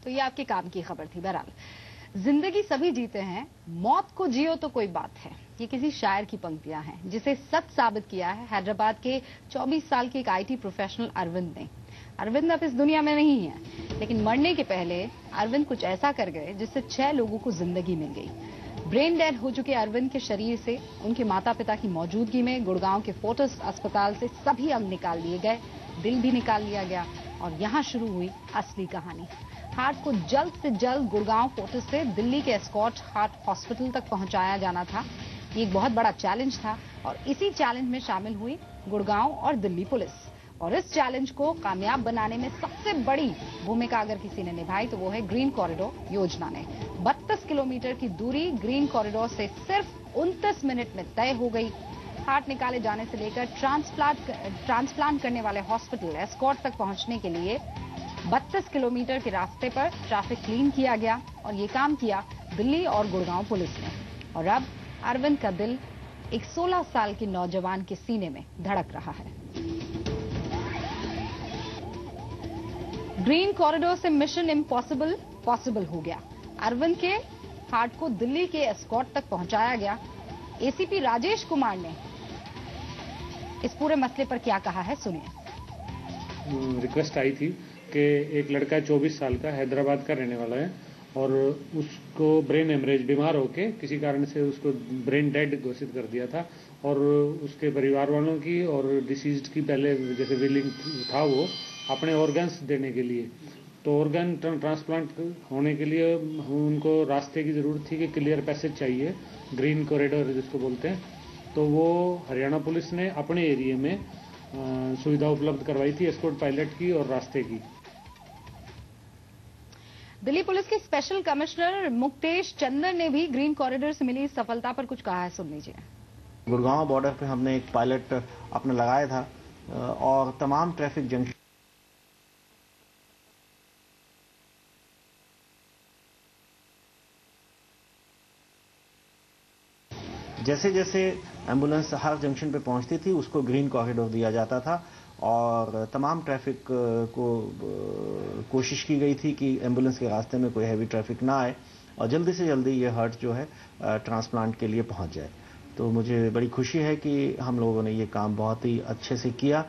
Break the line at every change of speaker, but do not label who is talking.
तो ये आपके काम की खबर थी। बहरहाल जिंदगी सभी जीते हैं, मौत को जियो तो कोई बात है, ये किसी शायर की पंक्तियां हैं जिसे सच साबित किया है हैदराबाद के 24 साल के एक आईटी प्रोफेशनल अरविंद ने। अरविंद अब इस दुनिया में नहीं है, लेकिन मरने के पहले अरविंद कुछ ऐसा कर गए जिससे 6 लोगों को जिंदगी मिल गई। ब्रेन डेड हो चुके अरविंद के शरीर से उनके माता पिता की मौजूदगी में गुड़गांव के फोर्टिस अस्पताल से सभी अंग निकाल लिए गए, दिल भी निकाल लिया गया और यहां शुरू हुई असली कहानी। हार्ट को जल्द से जल्द गुड़गांव फोर्टिस से दिल्ली के एस्कॉर्ट हार्ट हॉस्पिटल तक पहुंचाया जाना था। ये एक बहुत बड़ा चैलेंज था और इसी चैलेंज में शामिल हुई गुड़गांव और दिल्ली पुलिस। और इस चैलेंज को कामयाब बनाने में सबसे बड़ी भूमिका अगर किसी ने निभाई तो वो है ग्रीन कॉरिडोर योजना ने। 32 किलोमीटर की दूरी ग्रीन कॉरिडोर से सिर्फ 29 मिनट में तय हो गई। हार्ट निकाले जाने से लेकर ट्रांसप्लांट करने वाले हॉस्पिटल एस्कॉर्ट तक पहुंचने के लिए 32 किलोमीटर के रास्ते पर ट्रैफिक क्लीन किया गया और ये काम किया दिल्ली और गुड़गांव पुलिस ने। और अब अरविंद का दिल एक 16 साल के नौजवान के सीने में धड़क रहा है। ग्रीन कॉरिडोर से मिशन इम्पॉसिबल पॉसिबल हो गया। अरविंद के हार्ट को दिल्ली के एस्कॉर्ट तक पहुंचाया गया। एसीपी राजेश कुमार ने इस पूरे मसले पर क्या कहा है, सुनिए।
रिक्वेस्ट आई थी कि एक लड़का 24 साल का हैदराबाद का रहने वाला है और उसको ब्रेन हेमरेज बीमार होके किसी कारण से उसको ब्रेन डेड घोषित कर दिया था और उसके परिवार वालों की और डिसीज्ड की पहले जैसे विलिंग था वो अपने ऑर्गन्स देने के लिए। तो ऑर्गन ट्रांसप्लांट होने के लिए उनको रास्ते की जरूरत थी कि क्लियर पैसेज चाहिए, ग्रीन कॉरिडोर जिसको बोलते हैं। तो वो हरियाणा पुलिस ने अपने एरिया में सुविधा उपलब्ध करवाई थी एस्कॉर्ट पायलट की और रास्ते की।
दिल्ली पुलिस के स्पेशल कमिश्नर मुक्तेश चंदन ने भी ग्रीन कॉरिडोर से मिली सफलता पर कुछ कहा है, सुन लीजिए।
गुड़गांव बॉर्डर पे हमने एक पायलट अपना लगाया था और तमाम ट्रैफिक जंक्शन जैसे जैसे एम्बुलेंस हर जंक्शन पे पहुंचती थी उसको ग्रीन कॉरिडोर दिया जाता था और तमाम ट्रैफिक को कोशिश की गई थी कि एम्बुलेंस के रास्ते में कोई हैवी ट्रैफिक ना आए और जल्दी से जल्दी ये हार्ट जो है ट्रांसप्लांट के लिए पहुंच जाए। तो मुझे बड़ी खुशी है कि हम लोगों ने ये काम बहुत ही अच्छे से किया।